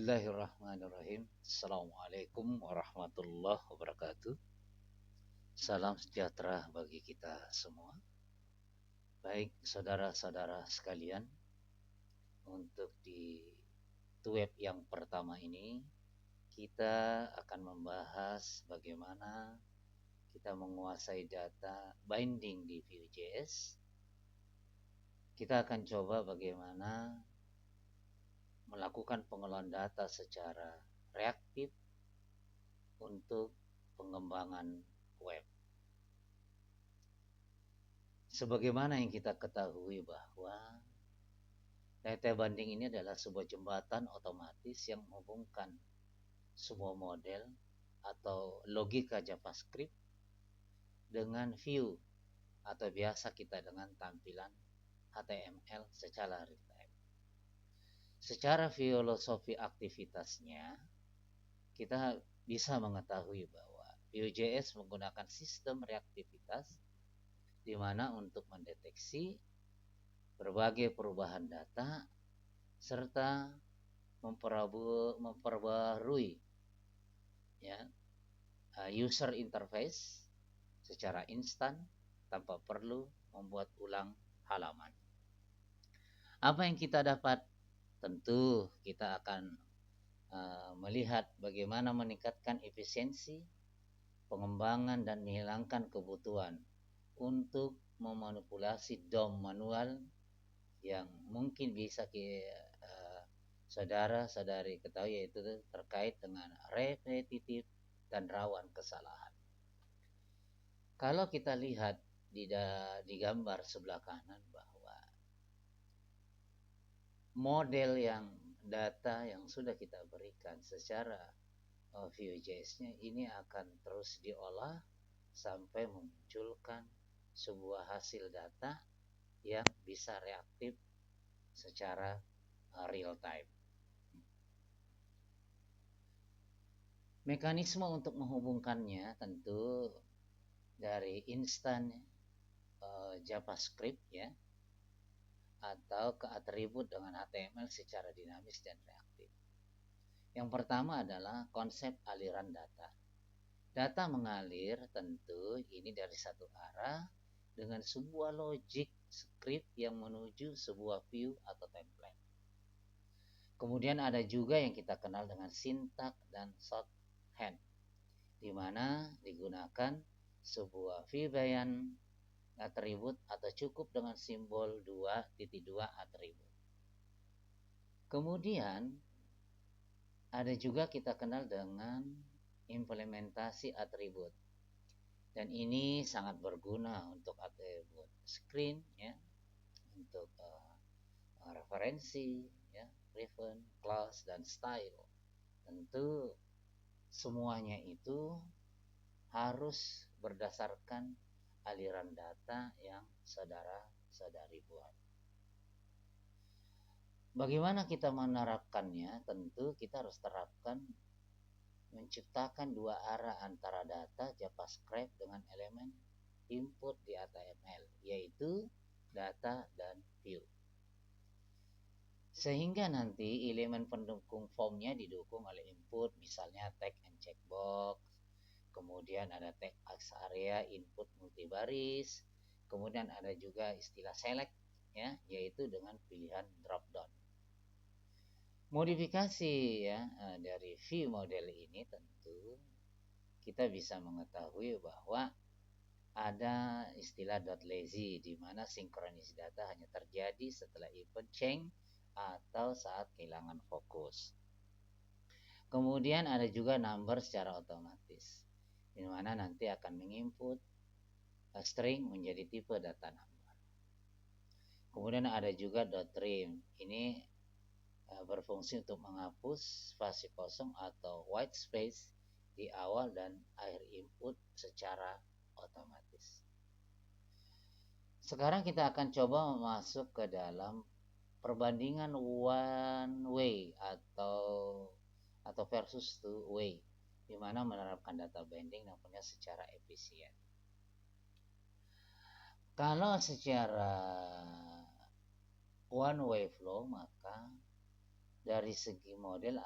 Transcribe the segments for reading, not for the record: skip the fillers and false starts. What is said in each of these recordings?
Bismillahirrahmanirrahim. Assalamualaikum warahmatullahi wabarakatuh. Salam sejahtera bagi kita semua. Baik saudara-saudara sekalian, untuk di web yang pertama ini kita akan membahas bagaimana kita menguasai data binding di Vue.js. Kita akan coba bagaimana melakukan pengelolaan data secara reaktif untuk pengembangan web. Sebagaimana yang kita ketahui bahwa data binding ini adalah sebuah jembatan otomatis yang menghubungkan sebuah model atau logika JavaScript dengan view atau biasa kita dengan tampilan HTML secara real time. Secara filosofi aktivitasnya, kita bisa mengetahui bahwa Vue.js menggunakan sistem reaktivitas di mana untuk mendeteksi berbagai perubahan data serta memperbarui ya, user interface secara instan tanpa perlu membuat ulang halaman. Apa yang kita dapat? Tentu kita akan melihat bagaimana meningkatkan efisiensi pengembangan dan menghilangkan kebutuhan untuk memanipulasi DOM manual yang mungkin bisa saudara-saudari ketahui, yaitu terkait dengan repetitif dan rawan kesalahan. Kalau kita lihat di gambar sebelah kanan bahwa model yang data yang sudah kita berikan secara Vue.js-nya ini akan terus diolah sampai memunculkan sebuah hasil data yang bisa reaktif secara real time. Mekanisme untuk menghubungkannya tentu dari instan JavaScript ya, atau ke atribut dengan HTML secara dinamis dan reaktif. Yang pertama adalah konsep aliran data. Data mengalir tentu ini dari satu arah dengan sebuah logik script yang menuju sebuah view atau template. Kemudian ada juga yang kita kenal dengan sintak dan shorthand, di mana digunakan sebuah VBayern atribut atau cukup dengan simbol 2.2 atribut. Kemudian ada juga kita kenal dengan implementasi atribut. Dan ini sangat berguna untuk atribut screen ya, untuk referensi ya, reference, class dan style. Tentu semuanya itu harus berdasarkan aliran data yang saudara-saudari buat. Bagaimana kita menerapkannya? Tentu kita harus terapkan menciptakan dua arah antara data JavaScript dengan elemen input di HTML, yaitu data dan view. Sehingga nanti elemen pendukung formnya didukung oleh input, misalnya tag and checkbox, kemudian ada tag area input multibaris, kemudian ada juga istilah select ya, yaitu dengan pilihan drop down. Modifikasi ya dari view model ini tentu kita bisa mengetahui bahwa ada istilah .lazy di mana sinkronis data hanya terjadi setelah event change atau saat kehilangan fokus. Kemudian ada juga number secara otomatis, di mana nanti akan menginput string menjadi tipe data number. Kemudian ada juga .trim, ini berfungsi untuk menghapus spasi kosong atau white space di awal dan akhir input secara otomatis. Sekarang kita akan coba masuk ke dalam perbandingan one way atau versus two way, di mana menerapkan data binding nampaknya secara efisien. Kalau secara one way flow, maka dari segi model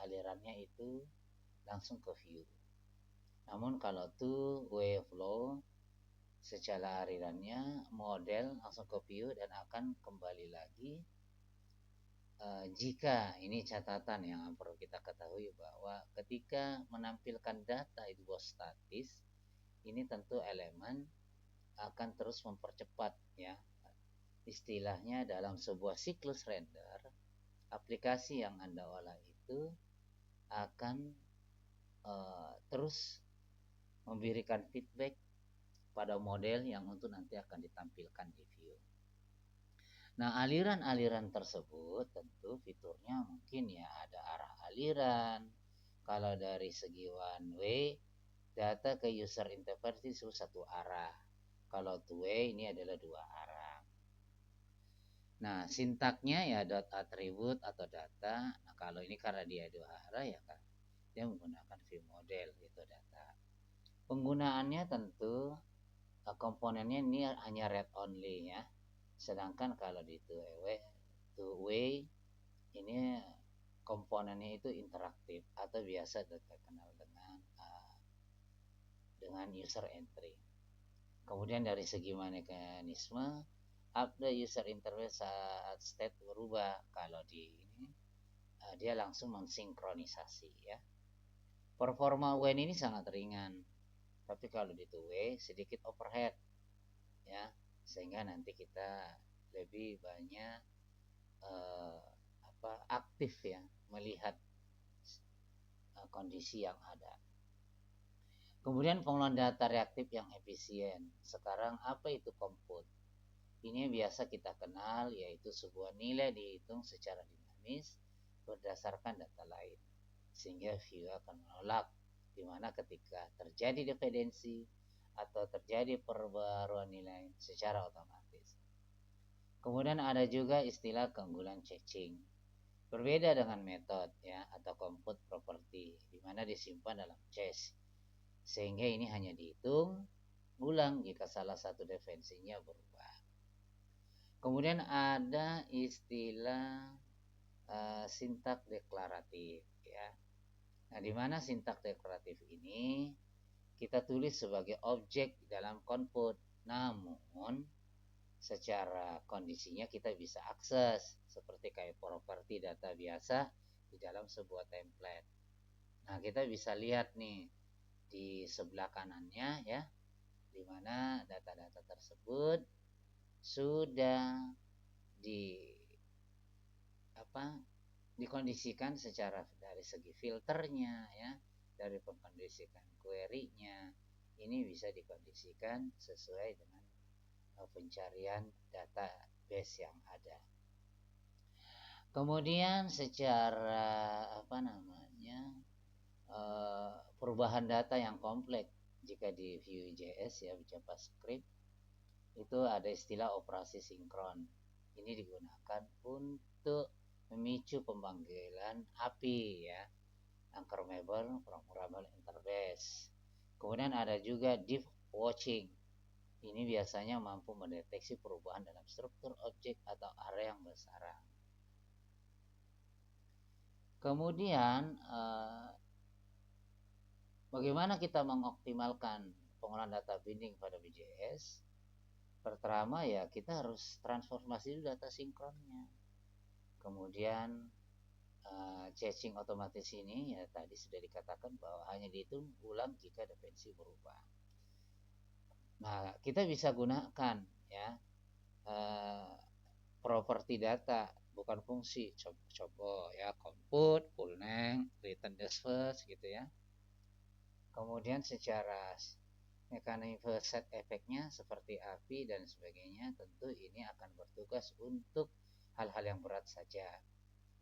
alirannya itu langsung ke view. Namun kalau two way flow, secara alirannya model langsung ke view dan akan kembali lagi. Jika ini catatan yang perlu kita ketahui bahwa ketika menampilkan data itu statis, ini tentu elemen akan terus mempercepat ya. Istilahnya dalam sebuah siklus render, aplikasi yang Anda olah itu akan terus memberikan feedback pada model yang untuk nanti akan ditampilkan di view. Nah, aliran-aliran tersebut tentu fiturnya mungkin ya ada arah aliran. Kalau dari segi one way, data ke user interface itu satu arah. Kalau two way ini adalah dua arah. Nah, sintaknya ya dot attribute atau data. Nah, kalau ini karena dia dua arah ya kan, dia menggunakan view model itu data. Penggunaannya tentu komponennya ini hanya read only ya. Sedangkan kalau di two way ini komponennya itu interaktif atau biasa terkenal dengan user entry. Kemudian dari segi mekanisme, update user interface saat state berubah. Kalau di ini dia langsung mensinkronisasi ya. Performa when ini sangat ringan, tapi kalau di two way sedikit overhead ya, sehingga nanti kita lebih banyak aktif ya melihat kondisi yang ada. Kemudian pengolahan data reaktif yang efisien. Sekarang apa itu compute? Ini biasa kita kenal yaitu sebuah nilai dihitung secara dinamis berdasarkan data lain, sehingga view akan menolak di mana ketika terjadi dependensi atau terjadi perbaruan nilai secara otomatis. Kemudian ada juga istilah keunggulan caching. Berbeda dengan metode ya atau compute property di mana disimpan dalam cache. Sehingga ini hanya dihitung ulang jika salah satu defensinya berubah. Kemudian ada istilah sintak deklaratif ya. Nah, di mana sintak deklaratif ini kita tulis sebagai objek dalam compute, namun secara kondisinya kita bisa akses seperti kayak properti data biasa di dalam sebuah template. Nah, kita bisa lihat nih di sebelah kanannya ya, di mana data-data tersebut sudah dikondisikan secara dari segi filternya ya, dari pengkondisikan query-nya. Ini bisa dikondisikan sesuai dengan pencarian database yang ada. Kemudian secara perubahan data yang kompleks, jika di Vue.js ya JavaScript itu ada istilah operasi sinkron. Ini digunakan untuk memicu pemanggilan API ya, Uncrollable Programmable Interface. Kemudian ada juga deep watching. Ini biasanya mampu mendeteksi perubahan dalam struktur objek atau area yang bersarang. Kemudian bagaimana kita mengoptimalkan pengolahan data binding pada Vue.js? Pertama ya kita harus transformasi data sinkronnya. Kemudian caching otomatis ini ya tadi sudah dikatakan bahwa hanya dihitung ulang jika dependensi berubah. Nah, kita bisa gunakan ya properti data, bukan fungsi. Coba ya, compute, full name, return the first gitu ya. Kemudian secara mekanisme set efeknya seperti API dan sebagainya, tentu ini akan bertugas untuk hal-hal yang berat saja.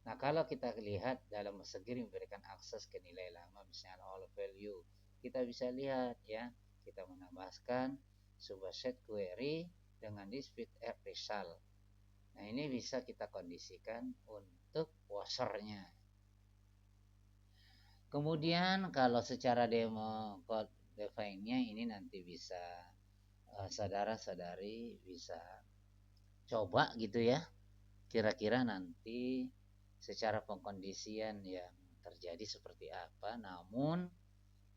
Nah, kalau kita lihat dalam segiri memberikan akses ke nilai lama, misalnya all value, kita bisa lihat ya, kita menambahkan sebuah set query dengan dispute result. Nah, ini bisa kita kondisikan untuk washernya. Kemudian kalau secara demo code define-nya ini nanti bisa saudara-saudari bisa coba gitu ya. Kira-kira nanti secara pengkondisian yang terjadi seperti apa, namun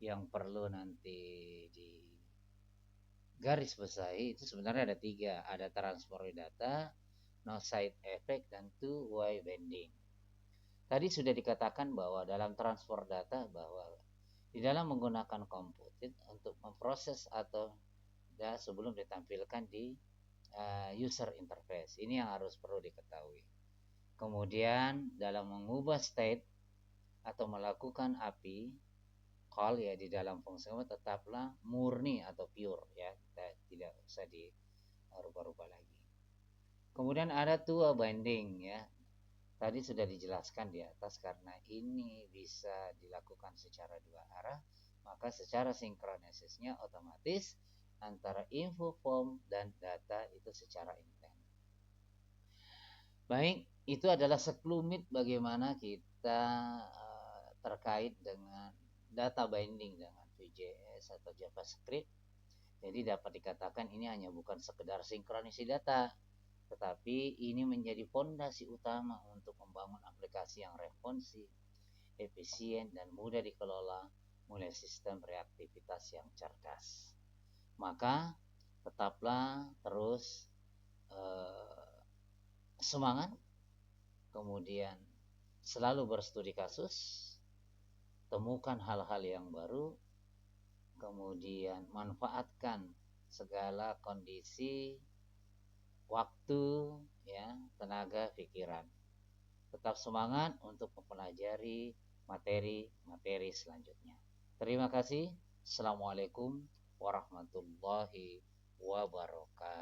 yang perlu nanti di garis bawahi itu sebenarnya ada tiga, ada transfer data, no side effect, dan two way binding. Tadi sudah dikatakan bahwa dalam transfer data bahwa di dalam menggunakan komputer untuk memproses atau sebelum ditampilkan di user interface. Ini yang harus perlu diketahui. Kemudian dalam mengubah state atau melakukan API call ya di dalam fungsi tetaplah murni atau pure ya, kita tidak usah dirubah-rubah lagi. Kemudian ada two binding ya. Tadi sudah dijelaskan di atas, karena ini bisa dilakukan secara dua arah, maka secara sinkronisasinya otomatis antara info form dan data itu secara intent. Baik, itu adalah sekelumit bagaimana kita terkait dengan data binding dengan Vue.js atau JavaScript. Jadi dapat dikatakan ini hanya bukan sekedar sinkronisasi data, tetapi ini menjadi fondasi utama untuk membangun aplikasi yang responsif, efisien, dan mudah dikelola mulai sistem reaktivitas yang cerdas. Maka tetaplah terus semangat, kemudian selalu berstudi kasus, temukan hal-hal yang baru, kemudian manfaatkan segala kondisi, waktu, ya, tenaga, pikiran. Tetap semangat untuk mempelajari materi-materi selanjutnya. Terima kasih. Assalamualaikum warahmatullahi wabarakatuh.